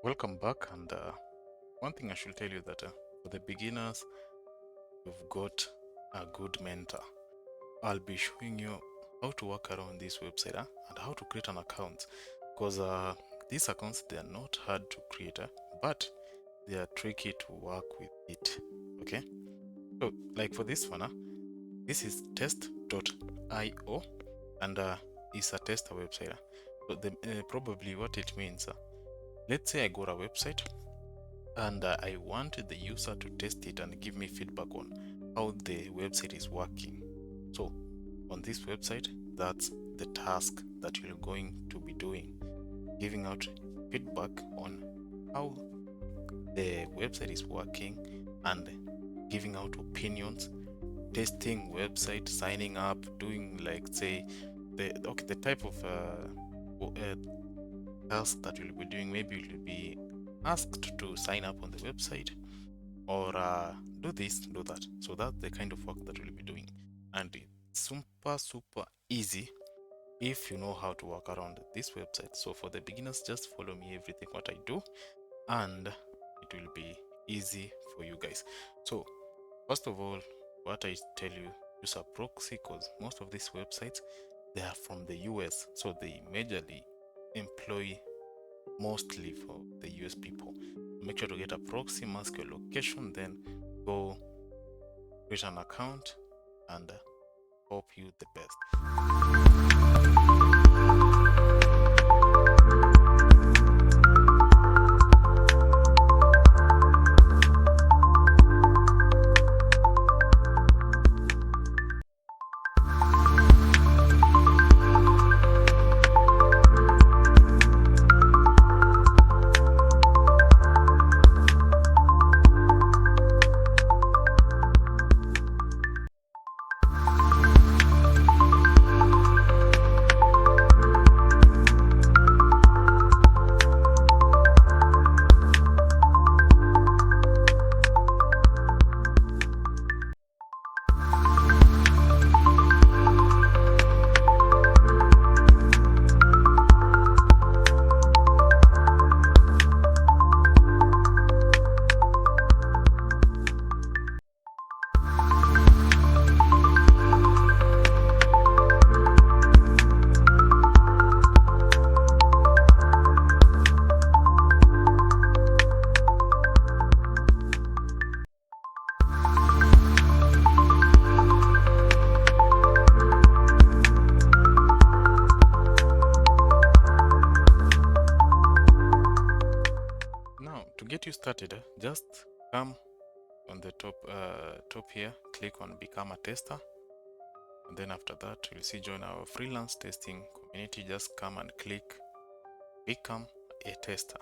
Welcome back, and one thing I should tell you that for the beginners, you've got a good mentor. I'll be showing you how to work around this website and how to create an account, because these accounts, they are not hard to create, but they are tricky to work with it. Okay, so like for this one, this is test.io, and it's a tester website. So probably what it means, let's say I got a website and I want the user to test it and give me feedback on how the website is working. So on this website, that's the task that you're going to be doing, giving out feedback on how the website is working and giving out opinions, testing website, signing up, doing like say the type of task that you'll be doing. Maybe you'll be asked to sign up on the website or do this, do that. So that's the kind of work that we'll be doing, and it's super easy if you know how to work around this website. So for the beginners, just follow me everything what I do, and it will be easy for you guys. So first of all, what I tell you, use a proxy, because most of these websites, they are from the US, so they majorly employ mostly for the US people. Make sure to get a proxy, mask your location, then go create an account, and hope you the best. Now, to get you started, just come on the top here, click on become a tester, and then after that you'll see join our freelance testing community. Just come and click become a tester.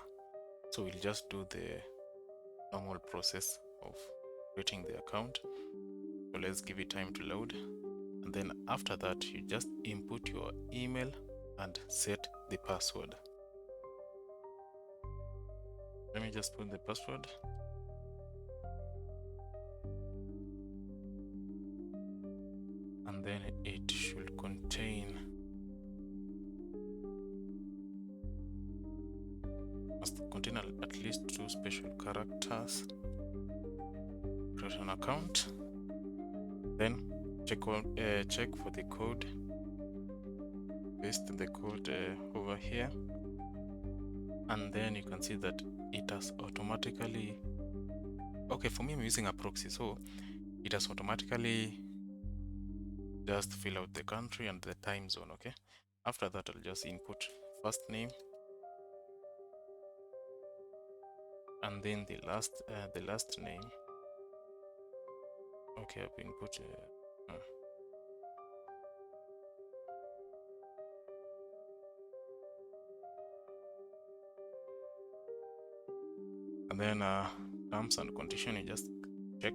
So we'll just do the normal process of creating the account. So let's give it time to load, and then after that you just input your email and set the password. Let me just put the password. And then it should must contain at least 2 special characters. Create an account. Then check for the code. Paste the code over here, and then you can see that it has automatically, okay, for me I'm using a proxy, so it has automatically just fill out the country and the time zone. Okay, after that I'll just input first name and then the last name. Okay, I've input and then terms and condition, you just check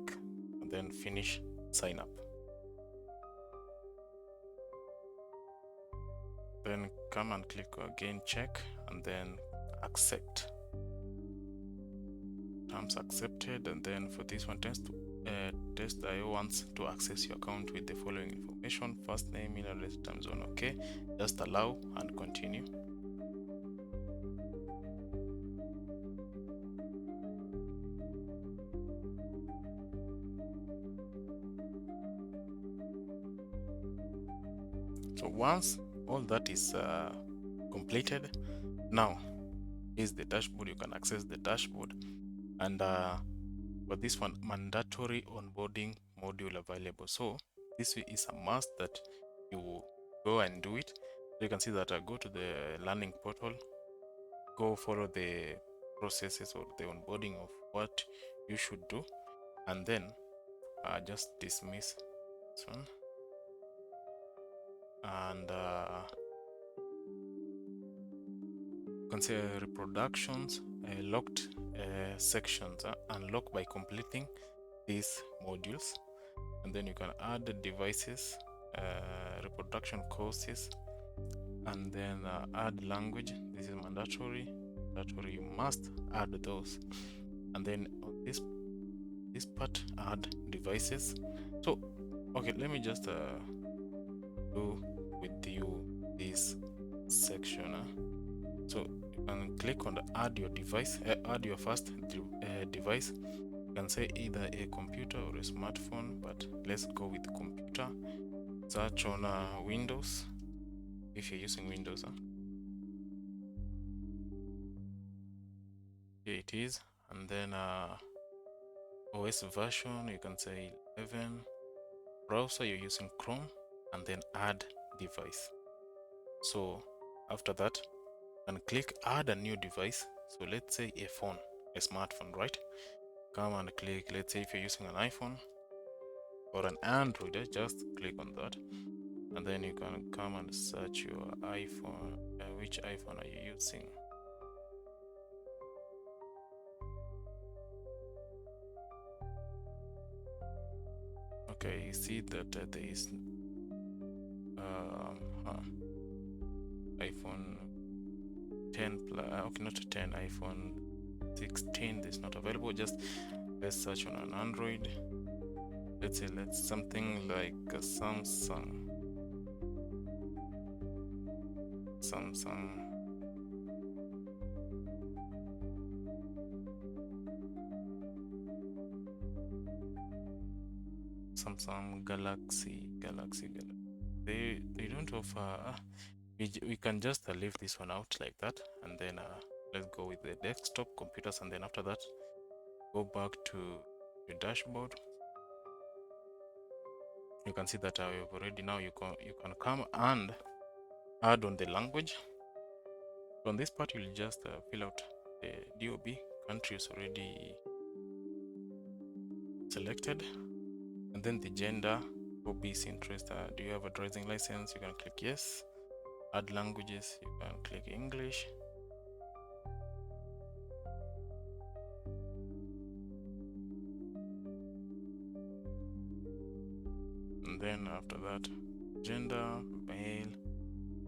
and then finish sign up. Then come and click again, check, and then accept. Terms accepted. And then for this one, test.io wants to access your account with the following information: first name, email address, time zone. Okay, just allow and continue. once all that is completed, now is the dashboard. You can access the dashboard, and for this one, mandatory onboarding module available. So this is a must that you go and do it. You can see that I go to the learning portal, go follow the processes or the onboarding of what you should do, and then just dismiss this one, and consider reproductions, locked sections unlock by completing these modules, and then you can add the devices, reproduction courses, and then add language. This is mandatory. You must add those, and then on this part, add devices. So okay, let me just do with you this section. So you can click on the add your device, add your first device. You can say either a computer or a smartphone, but let's go with computer. Search on Windows if you're using Windows. Here it is, and then OS version, you can say 11. Browser, you're using Chrome, and then add device. So after that, and click add a new device. So let's say a phone, a smartphone, right? Come and click, let's say if you're using an iPhone or an Android, just click on that, and then you can come and search your iPhone. Which iPhone are you using? Okay, you see that there is iPhone 10 plus, okay, not 10, iPhone 16 is not available. Just let's search on an Android. Let's say something like a Samsung. Galaxy. They don't offer. We can just leave this one out like that, and then let's go with the desktop computers, and then after that go back to your dashboard. You can see that I've already now you can come and add on the language. So on this part you'll just fill out the DOB. Country is already selected, and then the gender, hobbies, interest. Do you have a driving license? You can click yes. Add languages, you can click English. And then after that, gender, male,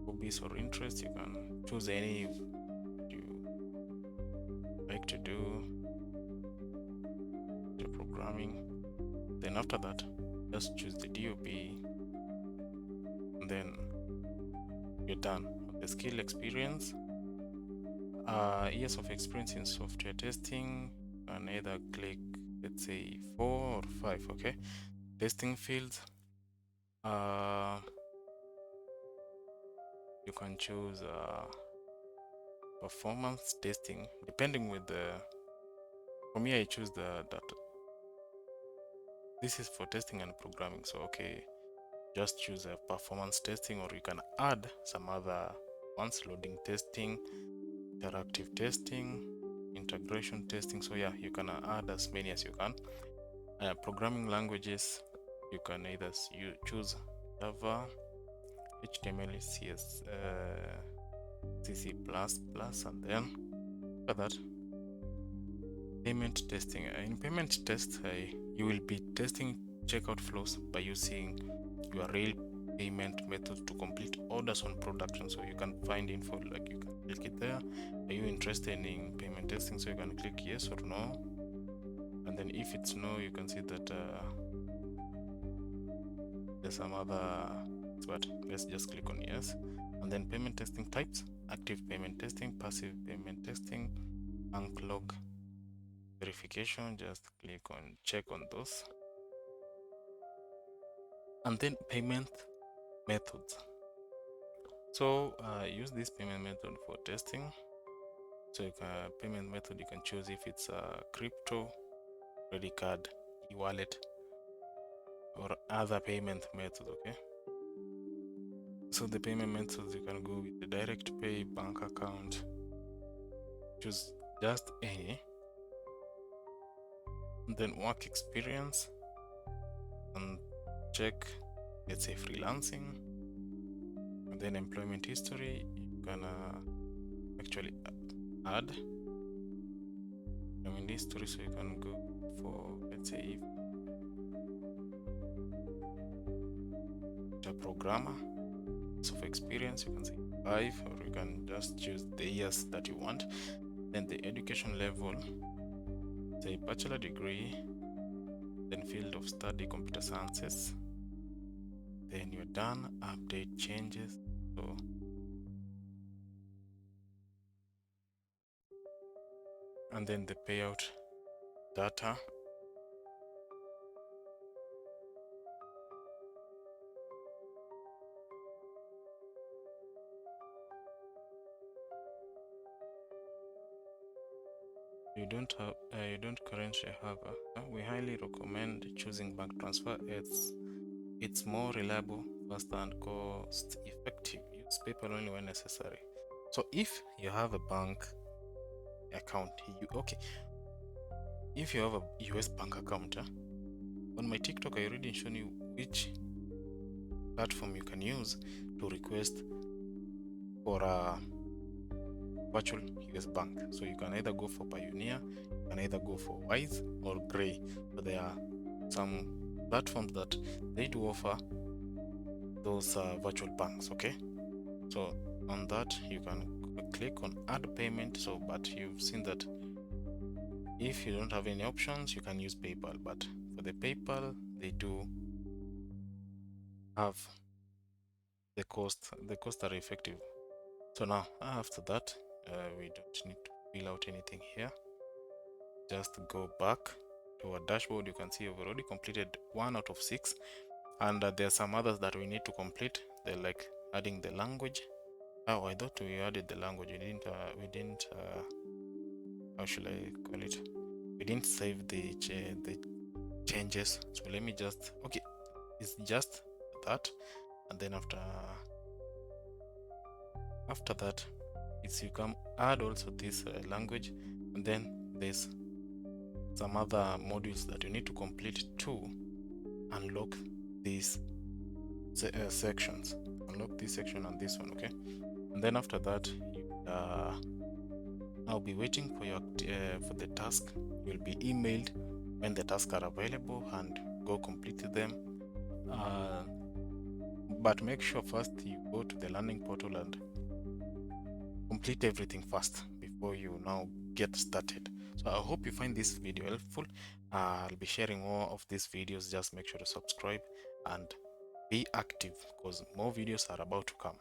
hobbies or interests, you can choose any you like to do, the programming. Then after that, just choose the DOB, and then you're done. The skill experience, years of experience in software testing, and either click, let's say 4 or 5. Okay, testing fields, you can choose performance testing, depending with the, for me I choose that this is for testing and programming. So okay, just choose a performance testing, or you can add some other ones, loading testing, interactive testing, integration testing. So yeah, you can add as many as you can. Programming languages, you can either choose Java, HTML, CS, CC++, and then after that, payment testing. In payment test, you will be testing checkout flows by using your real payment methods to complete orders on production. So you can find info, like you can click it there. Are you interested in payment testing? So you can click yes or no, and then if it's no, you can see that there's some other, but let's just click on yes. And then payment testing types: active payment testing, passive payment testing, bank log verification. Just click on check on those. And then payment methods. So use this payment method for testing. So you can payment method, you can choose if it's a crypto, credit card, e-wallet, or other payment method. Okay, so the payment methods, you can go with the direct pay, bank account, choose just any, and then work experience, and check, let's say, freelancing, and then employment history. You can actually add employment history, so you can go for, let's say, if a programmer of experience, you can say 5, or you can just choose the years that you want. Then the education level, say bachelor degree, then field of study computer sciences. Then you're done. Update changes. So and then the payout data. You don't currently have we highly recommend choosing bank transfer. It's more reliable, faster, and cost effective. Use PayPal only when necessary. So if you have a bank account, if you have a US bank account, on my TikTok I already shown you which platform you can use to request for a virtual US bank. So you can either go for Pioneer, you can either go for Wise or Gray. So there are some platforms that they do offer those virtual banks. Okay, so on that you can click on add payment. So but you've seen that if you don't have any options, you can use PayPal, but for the PayPal they do have the costs are effective. So now after that we don't need to fill out anything here. Just go back to our dashboard. You can see we've already completed 1 out of 6, and there are some others that we need to complete. They're like adding the language. Oh, I thought we added the language. We didn't how should I call it, we didn't save the changes. So let me just, okay, it's just that. And then after that, it's you come add also this language, and then there's some other modules that you need to complete to unlock these sections. Unlock this section and this one. Okay, and then after that I'll be waiting for your for the task. You'll be emailed when the tasks are available, and go complete them. But make sure first you go to the learning portal and complete everything first before you now get started. So I hope you find this video helpful. I'll be sharing more of these videos. Just make sure to subscribe and be active, because more videos are about to come.